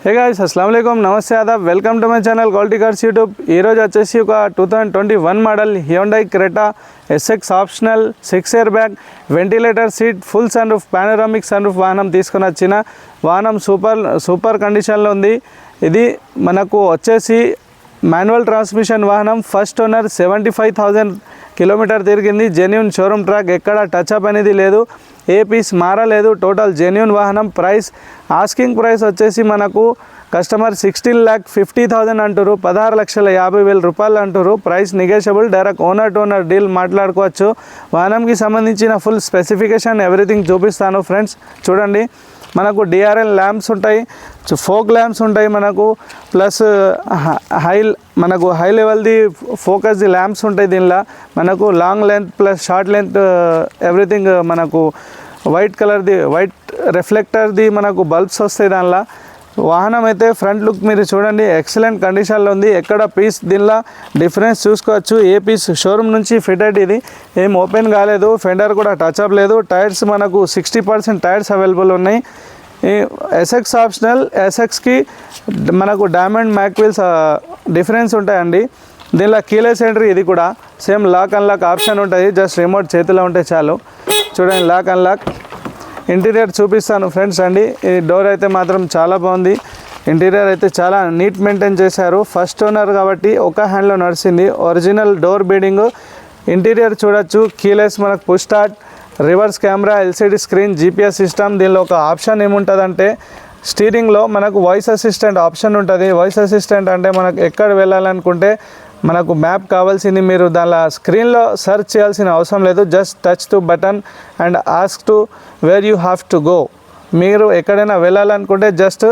Hey guys అస్సలాము అలైకుం నమస్తే ఆదాబ్ welcome to my channel quality cars YouTube. ఈరోజు వచ్చేసి ఒక 2021 model Hyundai Creta SX optional 6 air bag ventilator seat full sun roof panoramic sun roof వాహనం తీసుకొని వచ్చిన వాహనం సూపర్ కండిషన్లో ఉంది. ఇది మనకు వచ్చేసి మాన్యువల్ ట్రాన్స్మిషన్ వాహనం. ఫస్ట్ ఓనర్ 75,000 కిలోమీటర్ తిరిగింది. జెన్యూన్ షోరూమ్ ట్రాక్, ఎక్కడ టచ్అప్ అనేది లేదు, ఏ పీస్ మారలేదు, టోటల్ జెన్యూన్ వాహనం. ప్రైస్ ఆస్కింగ్ ప్రైస్ వచ్చేసి మనకు కస్టమర్ 16,50,000 అంటారు, 16,50,000 రూపాయలు అంటారు. Price negotiable, direct owner to owner deal మాట్లాడుకోవచ్చు. వాహనంకి సంబంధించిన ఫుల్ స్పెసిఫికేషన్ ఎవ్రీథింగ్ చూపిస్తాను ఫ్రెండ్స్. చూడండి, మనకు డిఆర్ఎల్ ల్యాంప్స్ ఉంటాయి, ఫోక్ ల్యాంప్స్ ఉంటాయి మనకు, ప్లస్ మనకు హై లెవెల్ది ఫోకస్ది ల్యాంప్స్ ఉంటాయి. దీనిలో మనకు long length plus short length everything మనకు వైట్ కలర్ది వైట్ రిఫ్లెక్టర్ది మనకు బల్బ్స్ వస్తాయి దానిలో. వాహనం అయితే ఫ్రంట్ లుక్ మీరు చూడండి ఎక్సలెంట్ కండిషన్లో ఉంది. ఎక్కడ పీస్ దీనిలో డిఫరెన్స్ చూసుకోవచ్చు. ఏ పీస్ షోరూమ్ నుంచి ఫిటెడ్, ఇది ఏం ఓపెన్ కాలేదు, ఫెండర్ కూడా టచ్అప్ లేదు. టైర్స్ మనకు 60% టైర్స్ అవైలబుల్ ఉన్నాయి. ఈ ఎస్ఎక్స్ ఆప్షనల్, ఎస్ఎక్స్కి మనకు డైమండ్ మ్యాక్విల్స్ డిఫరెన్స్ ఉంటాయండి. దీనిలో కీలెస్ ఎంట్రీ, ఇది కూడా సేమ్ లాక్ అన్లాక్ ఆప్షన్ ఉంటుంది. జస్ట్ రిమోట్ చేతిలో ఉంటే చాలు. చూడండి, లాక్ అన్లాక్. ఇంటీరియర్ చూపిస్తాను ఫ్రెండ్స్ అండి. ఈ డోర్ అయితే మాత్రం చాలా బాగుంది. ఇంటీరియర్ అయితే చాలా నీట్ మెయింటైన్ చేశారు. ఫస్ట్ ఓనర్ కాబట్టి ఒక హ్యాండ్లో నడిచింది. Original door beading. ఇంటీరియర్ చూడొచ్చు. కీలెస్ మనకు push start, reverse camera, LCD screen, GPS system. దీనిలో ఒక ఆప్షన్ ఏముంటుందంటే స్టీరింగ్లో మనకు వాయిస్ అసిస్టెంట్ ఆప్షన్ ఉంటుంది. వాయిస్ అసిస్టెంట్ అంటే మనకు ఎక్కడ వెళ్ళాలనుకుంటే మనకు మ్యాప్ కావాల్సింది మీరు దానిలో స్క్రీన్లో సెర్చ్ చేయాల్సిన అవసరం లేదు. Just touch to button and ask to where you have to go. మీరు ఎక్కడైనా వెళ్ళాలనుకుంటే జస్ట్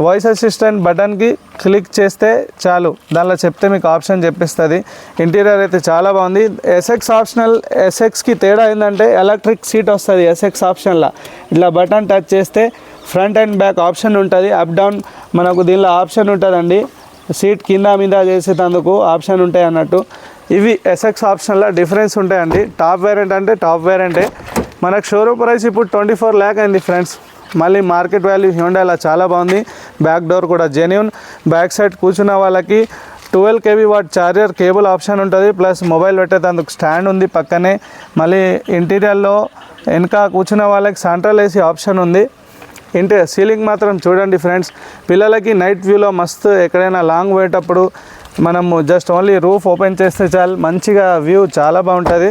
వాయిస్ అసిస్టెంట్ బటన్కి క్లిక్ చేస్తే చాలు, దానిలో చెప్తే మీకు ఆప్షన్ చెప్పిస్తుంది. ఇంటీరియర్ అయితే చాలా బాగుంది. ఎస్ఎక్స్ ఆప్షనల్, ఎస్ఎక్స్కి తేడా ఏంటంటే ఎలక్ట్రిక్ సీట్ వస్తుంది ఎస్ఎక్స్ ఆప్షన్లో. ఇట్లా బటన్ టచ్ చేస్తే ఫ్రంట్ అండ్ బ్యాక్ ఆప్షన్ ఉంటుంది. అప్ డౌన్ మనకు దీనిలో ఆప్షన్ ఉంటుందండి. సీట్ కింద మీద చేసేటందుకు ఆప్షన్ ఉంటాయి అన్నట్టు. ఇవి ఎస్ఎక్స్ ఆప్షన్లో డిఫరెన్స్ ఉంటాయండి. టాప్ వేరియంట్ అంటే టాప్ వేరియంటే. మనకు షోరూమ్ ప్రైస్ ఇప్పుడు 24 lakh అయింది ఫ్రెండ్స్. మళ్ళీ మార్కెట్ వాల్యూ హ్యుండైలో చాలా బాగుంది. బ్యాక్ డోర్ కూడా జెన్యూన్. బ్యాక్ సైడ్ కూర్చున్న వాళ్ళకి 12 kV what charger cable option ఉంటుంది. ప్లస్ మొబైల్ పెట్టేందుకు స్టాండ్ ఉంది పక్కనే. మళ్ళీ ఇంటీరియర్లో వెనక కూర్చున్న వాళ్ళకి సెంట్రల్ ఏసీ ఆప్షన్ ఉంది. సీలింగ్ మాత్రం చూడండి ఫ్రెండ్స్. పిల్లలకి నైట్ వ్యూలో మస్తు, ఎక్కడైనా లాంగ్ పోయేటప్పుడు మనము జస్ట్ ఓన్లీ రూఫ్ ఓపెన్ చేస్తే చాలు, మంచిగా వ్యూ చాలా బాగుంటుంది.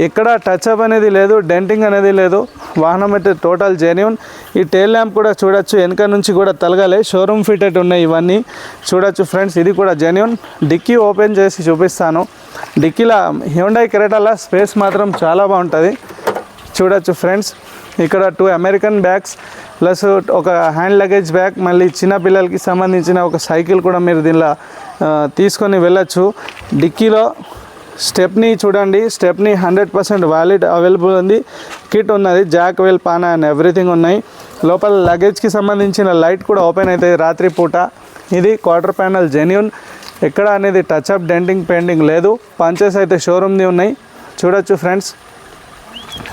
ఇక్కడ టచ్అప్ అనేది లేదు, డెంటింగ్ అనేది లేదు. వాహనం అయితే టోటల్ జెన్యూన్. ఈ టెయిల్ ల్యాంప్ కూడా చూడొచ్చు, వెనక నుంచి కూడా తలగాలే, షోరూమ్ ఫిటెడ్ ఉన్నాయి ఇవన్నీ చూడొచ్చు ఫ్రెండ్స్. ఇది కూడా జెన్యూన్. డిక్కీ ఓపెన్ చేసి చూపిస్తాను. డిక్కీలో హ్యుండై క్రెటాలో స్పేస్ మాత్రం చాలా బాగుంటుంది చూడొచ్చు ఫ్రెండ్స్. ఇక్కడ 2 అమెరికన్ బ్యాగ్స్ ప్లస్ ఒక హ్యాండ్ లగేజ్ బ్యాగ్, మళ్ళీ చిన్న పిల్లలకి సంబంధించిన ఒక సైకిల్ కూడా మీరు దీనిలో తీసుకొని వెళ్ళచ్చు. డిక్కీలో స్టెప్నీ చూడండి, స్టెప్నీ 100% వ్యాలిడ్ అవైలబుల్ ఉంది. కిట్ ఉన్నది, జాక్ వెల్ పానా అండ్ ఎవ్రీథింగ్ ఉన్నాయి. లోపల లగేజ్కి సంబంధించిన లైట్ కూడా ఓపెన్ అవుతుంది రాత్రి పూట. ఇది క్వార్టర్ ప్యానల్ జెన్యూన్. ఎక్కడ అనేది టచ్అప్ డెంటింగ్ పెయింటింగ్ లేదు. పంచెస్ అయితే షోరూమ్ది ఉన్నాయి చూడొచ్చు ఫ్రెండ్స్.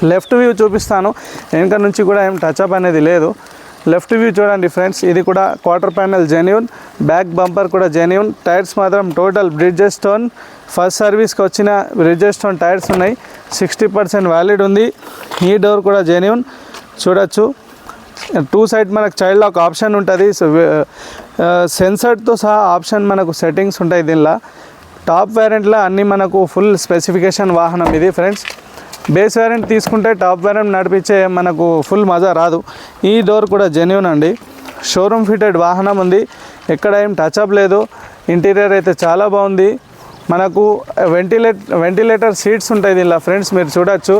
లెఫ్ట్ వ్యూ చూపిస్తాను. వెనక నుంచి కూడా ఏం టచ్అప్ అనేది లేదు. లెఫ్ట్ వ్యూ చూడండి ఫ్రెండ్స్. ఇది కూడా quarter panel genuine. Back bumper కూడా జెన్యూన్. టైర్స్ మాత్రం టోటల్ బ్రిడ్జెస్ స్టోన్ ఫస్ట్ సర్వీస్కి వచ్చిన బ్రిడ్జెస్ స్టోన్ టైర్స్ ఉన్నాయి. 60% వ్యాలిడ్ ఉంది. ఈ డోర్ కూడా జెన్యూన్ చూడొచ్చు. 2 సైడ్ మనకు చైల్డ్ లాక్ ఆప్షన్ ఉంటుంది. సెన్సర్తో సహా ఆప్షన్ మనకు సెట్టింగ్స్ ఉంటాయి దీనిలో. టాప్ వేరియంట్లో అన్నీ మనకు ఫుల్ స్పెసిఫికేషన్ వాహనం ఇది ఫ్రెండ్స్. బేస్ వేరియంట్ తీసుకుంటే టాప్ వేరియంట్ నడిపించే మనకు ఫుల్ మజా రాదు. ఈ డోర్ కూడా జెన్యూన్ అండి. షోరూమ్ ఫిటెడ్ వాహనం ఉంది, ఎక్కడ ఏం టచ్అప్ లేదు. ఇంటీరియర్ అయితే చాలా బాగుంది. మనకు వెంటిలేటర్ సీట్స్ ఉంటాయి దీనిలో ఫ్రెండ్స్, మీరు చూడొచ్చు.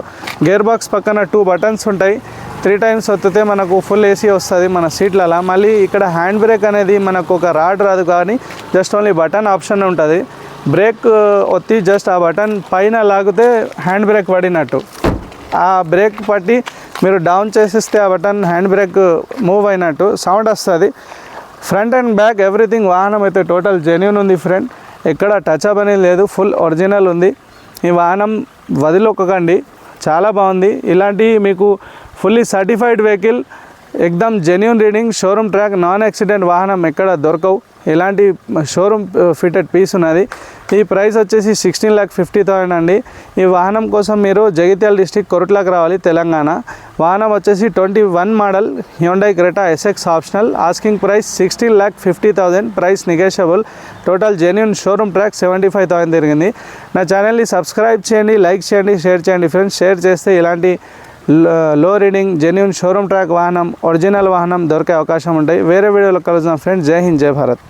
గేర్ బాక్స్ పక్కన 2 బటన్స్ ఉంటాయి. 3 times ఒత్తితే మనకు ఫుల్ ఏసీ వస్తుంది మన సీట్లలో. మళ్ళీ ఇక్కడ హ్యాండ్ బ్రేక్ అనేది మనకు ఒక రాడ్ రాదు, కానీ జస్ట్ ఓన్లీ బటన్ ఆప్షన్ ఉంటుంది. బ్రేక్ ఒత్తి జస్ట్ ఆ బటన్ పైన లాగితే హ్యాండ్ బ్రేక్ పడినట్టు. ఆ బ్రేక్ పట్టి మీరు డౌన్ చేసేస్తే ఆ బటన్ హ్యాండ్ బ్రేక్ మూవ్ అయినట్టు సౌండ్ వస్తుంది. ఫ్రంట్ అండ్ బ్యాక్ ఎవ్రీథింగ్ వాహనం అయితే టోటల్ జెన్యూన్ ఉంది ఫ్రెండ్. ఎక్కడ టచ్అప్ అనేది లేదు, ఫుల్ ఒరిజినల్ ఉంది. ఈ వాహనం వదిలికొకండి, చాలా బాగుంది. ఇలాంటి మీకు ఫుల్లీ సర్టిఫైడ్ వెహికల్ ఎక్దమ్ genuine reading, showroom track, non accident వాహనం ఎక్కడ దొరకవు, ఎలాంటి షోరూమ్ ఫిటెడ్ పీస్ ఉన్నది. ఈ ప్రైస్ వచ్చేసి 16,50,000 అండి. ఈ వాహనం కోసం మీరు జగిత్యాల డిస్టిక్ కొరుట్లకు రావాలి, తెలంగాణ. వాహనం వచ్చేసి 21 model Hyundai Creta SX optional. Asking price 16,50,000, price negotiable. Total genuine showroom track 75,000 తిరిగింది. నా ఛానల్ని సబ్స్క్రైబ్ చేయండి, లైక్ చేయండి, షేర్ చేయండి ఫ్రెండ్స్. షేర్ చేస్తే ఇలాంటి లో రీడింగ్ జెన్యూన్ షోరూమ్ ట్రాక్ వాహనం, ఒరిజినల్ వాహనం దొరికే అవకాశం ఉంటాయి. వేరే వీడియోలో కలుద్దాం ఫ్రెండ్స్. జై హింద్, జై భారత్.